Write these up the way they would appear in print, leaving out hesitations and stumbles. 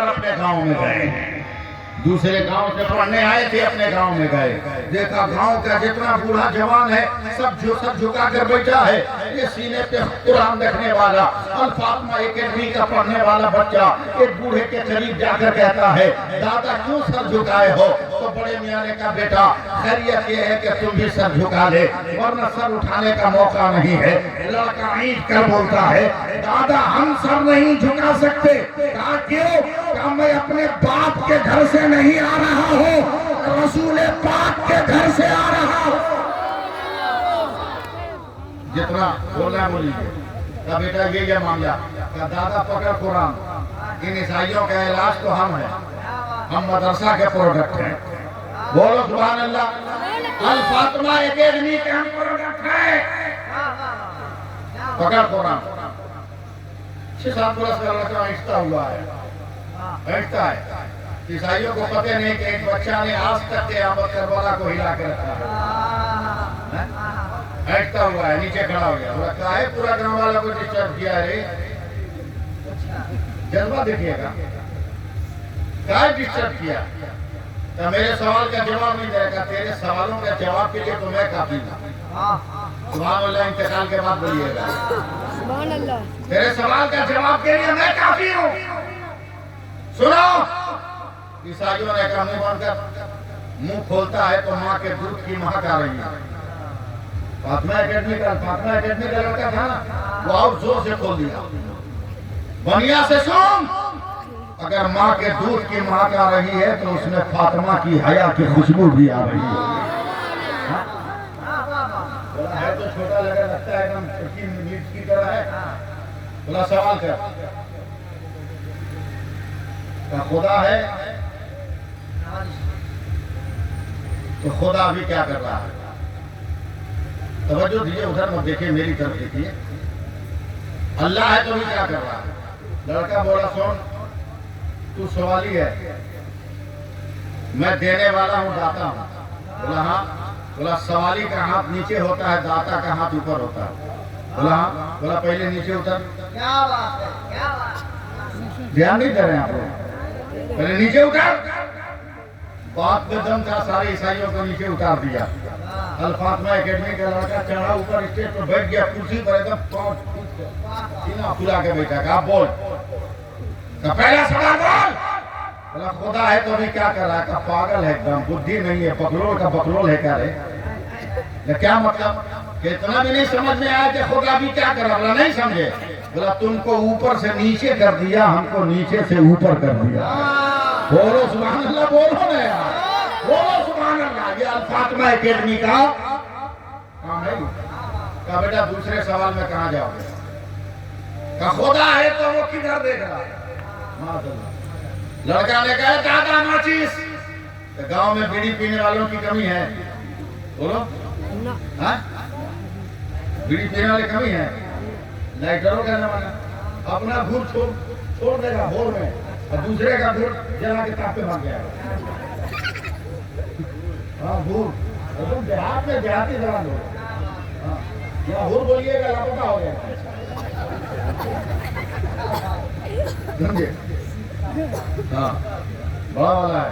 کر اپنے گاؤں میں گئے ہیں. دوسرے گاؤں سے پڑھنے آئے تھے, اپنے گاؤں میں گئے, دیکھا گاؤں کا جتنا بوڑھا جوان ہے سب جھکا کر بیٹھا ہے. یہ سینے پہ قرآن رکھنے والا الفاطمہ اکیڈمی کا پڑھنے والا بچہ ایک بوڑھے کے قریب جا کر کہتا ہے, دادا کیوں سر جھکائے ہو؟ تو بڑے میاں نے کہا, بیٹا خیریت یہ ہے کہ تم بھی سر جھکا لے, ورنہ سر اٹھانے کا موقع نہیں ہے. لڑکا اینٹ کر بولتا ہے, دادا ہم سر نہیں جھکا سکتے. کہا کیوں؟ کہا میں اپنے باپ کے گھر سے نہیں آ رہا ہوں, رسول پاک کے گھر سے آ رہا ہوں. جتنا بولنا بولیے. کہا بیٹا یہ معاملہ. کہا دادا پکڑ قرآن, ان عیسائیوں کا علاج تو ہم ہیں, ہم مدرسہ کے پروڈکٹ ہیں. بولو سبحان اللہ. الفاطمہ اکیڈمی کے ہم پروڈکٹ ہیں. پکڑ قرآن. 6-7 برس کا لڑکا ایستا ہوا ہے, بیٹھتا ہے. عیسائیوں کو پتہ نہیں کہ ایک بچہ نے آج تک قیامت کربلا کو ہلا کے رکھا ہے. بیٹھتا ہوا ہے, نیچے کھڑا ہو گیا. کہا ہے پورا گاؤں والا کو ڈسٹرب کیا ہے. جذبہ دیکھیے گا, کہا ڈسٹرب کیا. تو میرے سوال کا جواب نہیں دے گا, تیرے سوالوں کا جواب کے لیے تو میں کافی ہوں. سبحان اللہ. انتقال کے بعد بولیے گا سبحان اللہ. تیرے سوال کا جواب کے لیے میں کافی ہوں. سنو, عیسائیوں نے کہا منہ بند کر. منہ کھولتا ہے تو ماں کے دودھ کی مہک آ رہی ہے. فاطمہ اکیڈمی کا لڑکا تھا نا, وہ اور زور سے کھول دیا. بنیا سے سن, اگر ماں کے دودھ کی مہک آ رہی ہے تو اس میں فاطمہ کی حیا کی خوشبو بھی آ رہی ہے. ہے تو چھوٹا لگتا ہے, ایک چھوٹی مرچ کی طرح ہے. بولا سوال کر. خدا ہے تو خدا ابھی کیا کر رہا ہے؟ توجہ دیجئے, ادھر مت دیکھیں, میری طرف دیکھیے. اللہ ہے تو ابھی کیا کر رہا ہے؟ لڑکا بولا سن, تو سوالی ہے, میں دینے والا ہوں, داتا ہوں. بولا ہاں. بولا سوالی کا ہاتھ نیچے ہوتا ہے, داتا کا ہاتھ اوپر ہوتا ہے. بولا ہاں. بولا پہلے نیچے اتر. دھیان نہیں دے رہے ہیں آپ لوگ. پہلے نیچے اتر. بات میں دم تھا, سارے عیسائیوں کو نیچے اتار دیا. الفاطمہ اکیڈمی کا لڑکا چڑھا اوپر اسٹیج پر بیٹھ گیا, کرسی پر ایک دم سینہ پھلا کے بیٹھا. کہا بول. پہلا سوال بول. بولا خدا ہے تو ابھی کیا کر رہا ہے؟ کہا پاگل ہے, ایک دم بدھی نہیں ہے, بکلول کا بکلول ہے. کیا رہے کیا مطلب کہ اتنا بھی نہیں سمجھ میں آیا کہ خدا بھی کیا کر رہا؟ بولا نہیں سمجھے. بولا تم کو اوپر سے نیچے کر دیا, ہم کو نیچے سے اوپر کر دیا. بولو سبحان اللہ. بولو نا یار, بولو سبحان اللہ. یہ الفاطمہ اکیڈمی کا کام ہے. کہا بیٹا دوسرے سوال میں کہاں جاؤ گے؟ کہا خدا ہے تو وہ کدھر دیکھ رہا ہے؟ لڑکا نے کہا دادا ماچیس. گاؤں میں بیڑی پینے والوں کی کمی ہے. بولو بیڑی پینے والے کمی ہے. لائٹروں کا زمانہ, اپنا گھر چھوڑ دے گا بھور میں, اور دوسرے کا گھر جلا کے تاپ پہ بھاگ گیا. ہاں گھر دیہات میں دیہاتی زبان ہو. یہاں گھر بولیے گا لاپتہ ہو گیا. سمجھے؟ ہاں بڑا والا ہے,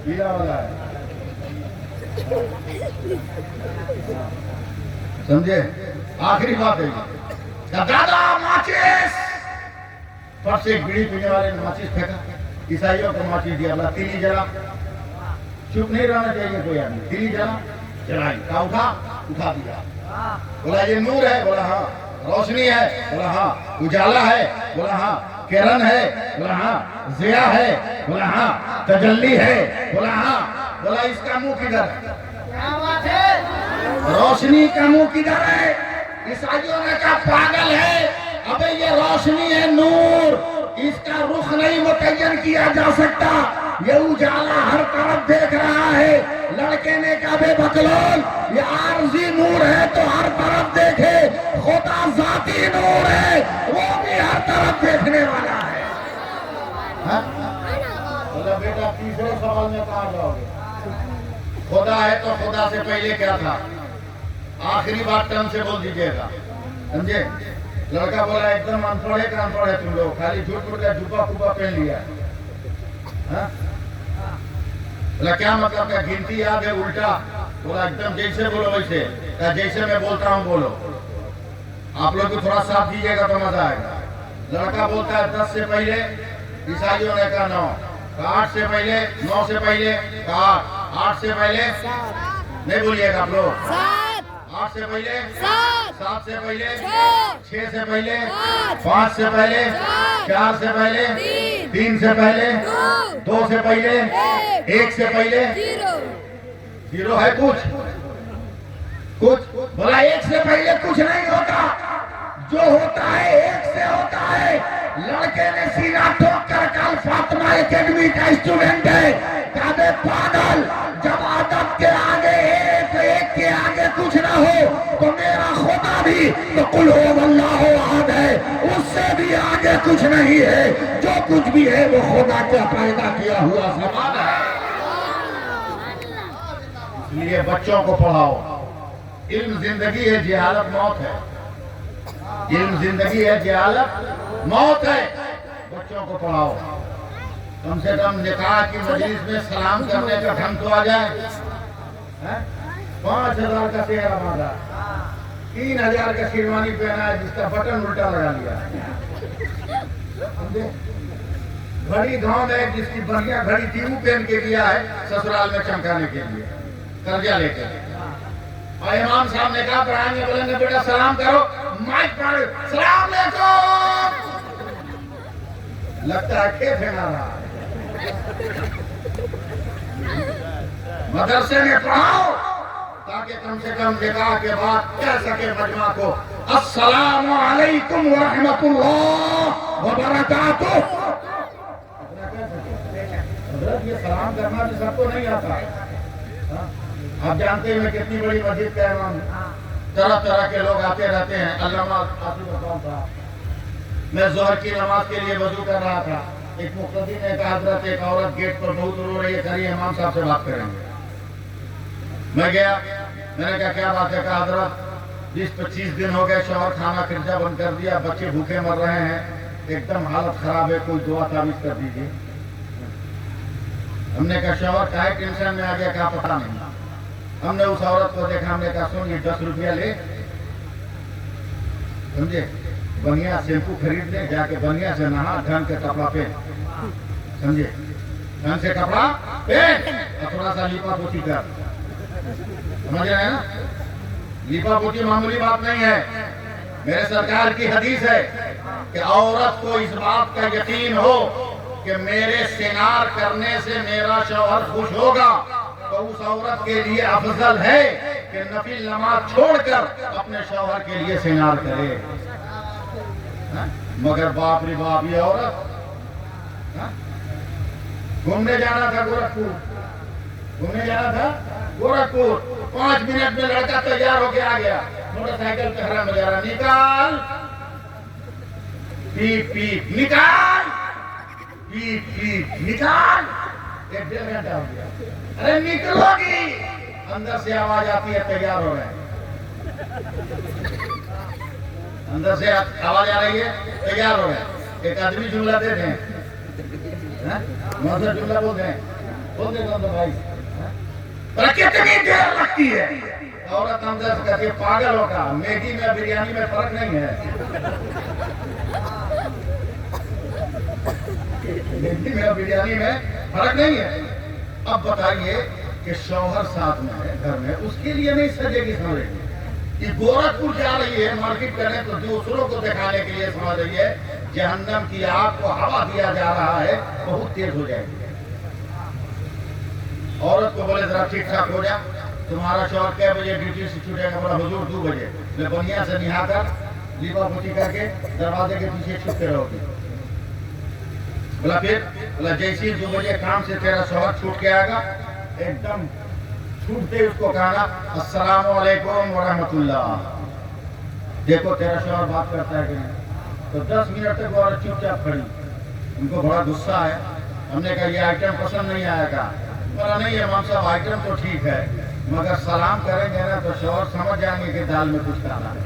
پیلا والا ہے. سمجھے؟ آخری بات ہے. دادا ماچس. فرض سے ایک بیڑی پینے والے نے ماچس پھینکا, عیسائیوں کو ماچس دیا. اللہ تیلی جلا. چپ نہیں رہنا چاہیے کوئی آدمی. تیلی جلا, جلائی. کہا اٹھا دیا. بولا یہ نور ہے. بولا ہاں. روشنی ہے. بولا ہاں. اجالا ہے. بولا ہاں. کرن ہے. بولا ہاں. ضیاء ہے. بولا ہاں. تجلی ہے. بولا ہاں. بولا اس کا منہ کدھر ہے؟ روشنی کا منہ کدھر ہے؟ عیسائیوں نے کہا پاگل ہے, ابے یہ روشنی ہے, نور. اس کا رخ نہیں متعین کیا جا سکتا. یہ اجالا ہر طرف دیکھ رہا ہے. لڑکے نے کہا بے بکلول, یہ عارضی نور ہے تو ہر طرف دیکھے. خدا ذاتی نور ہے, وہ بھی ہر طرف دیکھنے والا ہے. بیٹا تیسرے سوال میں کہاں جاؤ گے؟ خدا ہے تو خدا سے پہلے کیا تھا؟ آخری بات ٹن سے بول دیجئے گا. سمجھے؟ لڑکا بولا ایک دم انپڑھ ہے کہ انپڑھ ہے تم لوگ, خالی جھوٹ بول کے جھوپا پھوپا پہن لیا. हाँ? बोला क्या मतलब क्या गिनती याद है उल्टा? बोला एकदम जैसे बोलो वैसे। क्या जैसे मैं बोलता हूँ बोलो। आप लोग को थोड़ा साथ दीजिएगा तो मजा आएगा। लड़का बोलता है 10 से पहले, ईसाइयों ने कहा 9, 8 से पहले, 9 से पहले, 8 से पहले, नहीं बोलिएगा आप लोग, 8 से पहले, 7 से पहले, 6 से पहले, 5 से पहले, 4 से पहले, 3 से पहले, 2 से पहले, 1 से पहले, 0 है कुछ बोला 1 से पहले कुछ नहीं होता, जो होता है 1 से होता है। लड़के ने सीना ठोक कर कल फातिमा एकेडमी का स्टूडेंट है, कहते पागल, जब आदत के आगे एक के आगे कुछ ना हो तो मेरा खुदा भी तो कुल हो अल्लाह अहद है, उससे भी आगे कुछ नहीं है। जो कुछ भी है वो खुदा का पैदा किया हुआ सामान है। इसलिए बच्चों को पढ़ाओ। इल्म जिंदगी है, जहालत मौत है। इल्म जिंदगी है, जहालत मौत है। बच्चों को पढ़ाओ। कम से कम निकाह की मजलिस में सलाम करने का ढंग तो आ जाए। 5,000 का तेरा बांधा, 3,000 का शेरवानी पहना है जिसका बटन उल्टा लगा लिया। घड़ी गांव में जिसकी बढ़िया घड़ी थी वो पहन के लिया है ससुराल में चमकाने के लिए, कर्जा लेके। और इमाम साहब ने कहा पढ़ाएंगे, बोलेंगे बेटा सलाम करो, माइक पर सलाम अलैकुम, लगता है खेत है ना। मदरसे में पढ़ाओ ताकि कम से कम निकाह के बाद कह सके मजमा को अस्सलामु अलैकुम व रहमतुल्लाह व बरकातुह। ये सलाम करना भी सबको नहीं आता। आप जानते हैं मैं कितनी बड़ी मस्जिद का इमाम, तरह तरह के लोग आते रहते हैं। अल्लामा मैं जोहर की नमाज के लिए वजू कर रहा था, एक मुक्तदी ने कहा हजरत एक औरत गेट पर बहुत रो रही है, करिए इमाम साहब से बात करेंगे। मैं गया, मैंने कहा क्या बात है? कहा हजरत 20-25 दिन हो गए, शौहर खाना खर्चा बंद कर दिया, बच्चे भूखे मर रहे हैं, एकदम हालत खराब है, कोई दुआ तावीज कर दीजिए। हमने कहा शौहर काहे टेंशन में आ गया, क्या पता नहीं। हमने उस औरत को देखा, हमने कहा सुन ये 10 रुपया ले, समझे, बढ़िया शैम्पू खरीद ले, जाके बढ़िया से नहा, ढंग के कपड़ा पहन, समझे, ढंग से कपड़ा पहन और थोड़ा सा लीपा पोती कर। समझ रहे हैं ना? लीपा पोती मामूली बात नहीं है। मेरे सरकार की हदीस है कि औरत को इस बात का यकीन हो कि मेरे श्रृंगार करने से मेरा शौहर खुश होगा, तो उस औरत के लिए अफजल है कि नफिल नमाज छोड़कर अपने शौहर के लिए श्रृंगार करे। मगर बाप रे बाप, ये औरत घूमने जाना था गोरखपुर, घूमने जाना था गोरखपुर, 5 मिनट में लड़का तैयार होके आ गया, मोटरसाइकिल पे हरा में जा रहा, निकाल पीप पीप निकाल, पीप पीप निकाल। 1-1.5 घंटा हो गया, अरे निकलोगी, अंदर से आवाज आती है तैयार हो गए, अंदर से आवाज आ रही है तैयार हो गए। एक आदमी जुमला दे दें, मौसम जुमला बोल दें, बोल दे भाई, पर कितनी देर लगती है? औरत अंदर से कहती है पागल होगा, मैगी में बिरयानी में फर्क नहीं है। मैगी में बिरयानी में फर्क नहीं है। अब बताइए कि शौहर साथ में है घर में, उसके लिए नहीं सजेगी समझेगी। ये गोरखपुर जा रही है मार्केट करने, तो दूसरों को दिखाने के लिए समझ रही है जहन्नम की आग को हवा दिया जा रहा है, बहुत तेज हो जाएगी। औरत को बोले जरा ठीक ठाक हो जा, तुम्हारा शौहर कै बजे ड्यूटी से छूटेगा? बोला हुजूर 2 बजे। मैं बढ़िया से निहाकर लीपा पोती करके दरवाजे के पीछे छुपते रहोगे। बोला फिर? बोला जैसे 2 बजे काम से तेरा शौहर छूट के आएगा, एकदम छूटते उसको कहना अस्सलामु अलैकुम व रहमतुल्लाह। देखो तेरा शौहर बात करता है कि नहीं। तो 10 मिनट तक औरत चुपचाप खड़ी, उनको बड़ा गुस्सा है। हमने कहा ये आइटम पसंद नहीं आएगा। बोला नहीं इमाम साहब आइटम तो ठीक है, मगर सलाम करेंगे ना तो शौहर समझ जाएंगे कि दाल में कुछ डाला है।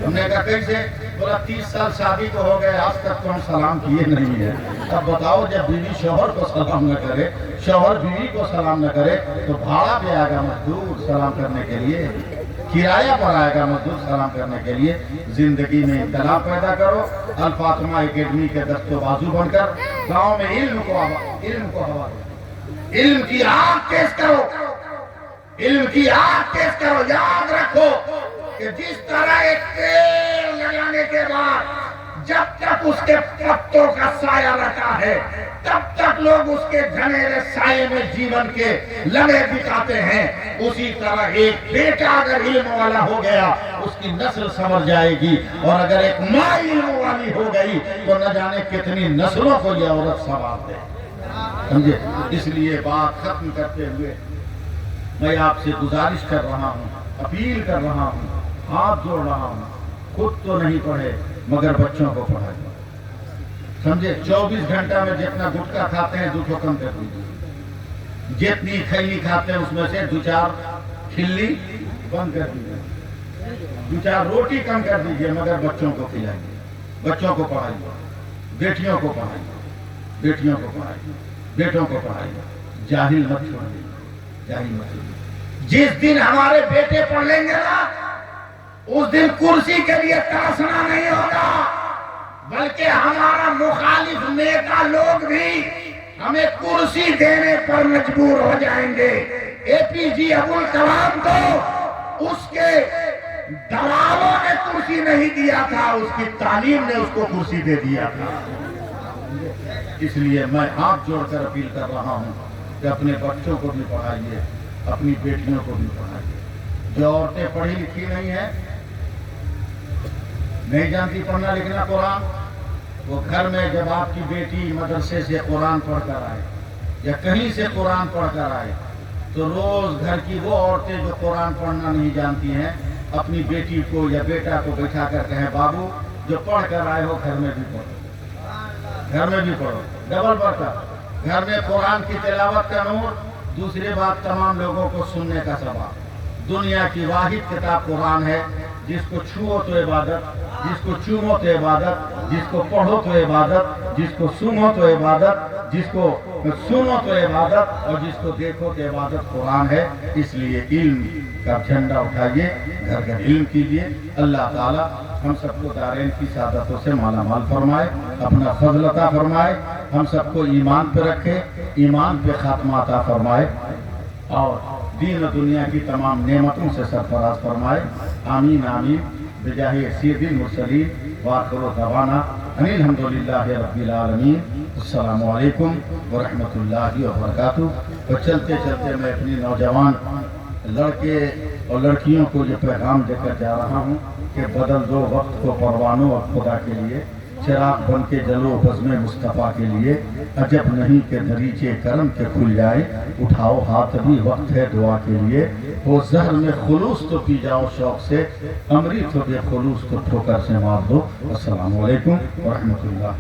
हमने कहा कैसे? बोला 30 साल शादी को हो गए, आज तक तो हम सलाम किए नहीं है। अब बताओ जब बीवी शौहर को सलाम न करे, शौहर बीवी को सलाम न करे, तो भाड़ा पे आएगा मजदूर सलाम करने के लिए, किराया पर आएगा मजदूर सलाम करने के लिए। जिंदगी में इख्तिलाफ पैदा करो, अल फातिमा एकेडमी के दस्तोबाजू बनकर गांव में इल्म को हवा दो, इल्म की आग तेज करो, इल्म की आग तेज करो। याद रखो कि जिस तरह एक पेड़ लगाने के बाद जब तक उसके पत्तों का साया रहता है, तब तक लोग उसके घनेरे साये में जीवन के लम्हे बिताते हैं, उसी तरह एक बेटा अगर इल्म वाला हो गया, उसकी नस्ल संवर जाएगी। और अगर एक माँ इल्म वाली हो गई, तो न जाने कितनी नस्लों को यह औरत संभाल दे, समझे। इसलिए बात खत्म करते हुए मैं आपसे गुजारिश कर रहा हूँ, अपील कर रहा हूँ, हाथ जोड़ रहा हूँ, खुद तो नहीं पढ़े मगर बच्चों को पढ़ाइए, समझे। 24 घंटा में जितना गुटखा खाते हैं 2 कम कर दीजिए, जितनी खैनी खाते हैं उसमें से 2-4 खिल्ली बंद कर दीजिए, 2-4 रोटी कम कर दीजिए, मगर बच्चों को खिलाइए, बच्चों को पढ़ाइए, बेटियों को पढ़ाइए, बेटियों को पढ़ाइए, बेटों को पढ़ाइए, जाहिल मत छोड़िए, जाहिल मत छोड़िए। जिस दिन हमारे बेटे पढ़ लेंगे ना, उस दिन कुर्सी के लिए तरसना नहीं होगा, बल्कि हमारा मुखालिफ नेता लोग भी हमें कुर्सी देने पर मजबूर हो जाएंगे। एपीजे अब्दुल कलाम को उसके दलालों ने कुर्सी नहीं दिया था, उसकी तालीम ने उसको कुर्सी दे दिया था। इसलिए मैं हाथ जोड़कर अपील कर रहा हूँ कि अपने बच्चों को भी पढ़ाइए, अपनी बेटियों को भी पढ़ाइए। जो औरतें पढ़ी लिखी नहीं है, नहीं जानती पढ़ना लिखना कुरान, वो घर में जब आपकी बेटी मदरसे से कुरान पढ़कर आए या कहीं से कुरान पढ़कर आए, तो रोज घर की वो औरतें जो कुरान पढ़ना नहीं जानती हैं, अपनी बेटी को या बेटा को बैठा कर कहें, बाबू जो पढ़ कर आए हो घर में भी पढ़ो, घर में भी पढ़ो, डबल बरकत। घर में कुरान की तिलावत का नूर, दूसरी बात तमाम लोगों को सुनने का सवाब। दुनिया की वाहिद किताब कुरान है, जिसको छुओ तो इबादत, जिसको चूमो तो इबादत, जिसको पढ़ो तो इबादत, जिसको सुनो तो इबादत, जिसको सुनो तो इबादत, और जिसको देखो तो इबादत कुरान है। इसलिए इल्म का झंडा उठाइए, घर घर इल्म कीजिए। अल्लाह ताला हम सबको दारैन की सादतों से माला माल फरमाए, अपना फजल अता फरमाए, हम सबको ईमान पे रखे, ईमान पे खात्मा अता फरमाए, और दीन दुनिया की तमाम नेमतों से सरफराज फरमाए। आमीन आमीन बिजाहि सय्यदिल मुरसलीन व आखिरु दवाना अनिल हम्दुलिल्लाहि रब्बिल आलमीन। अस्सलामु अलैकुम व रहमतुल्लाहि व बरकातुहू। तो चलते चलते मैं अपनी नौजवान लड़के और लड़कियों को ये पैगाम देकर जा रहा हूँ कि बदल दो वक्त को परवानों और खुदा के लिए, चिराग बन के जलो बज़्म मुस्तफ़ा के लिए। अजब नहीं कि दरीचे करम के खुल जाए, उठाओ हाथ भी वक्त है दुआ के लिए। वो जहर में खुलूस तो पी जाओ शौक से, अमृत हो बे खुलूस को ठोकर से मार दो। अस्सलामु अलैकुम व रहमतुल्लाह।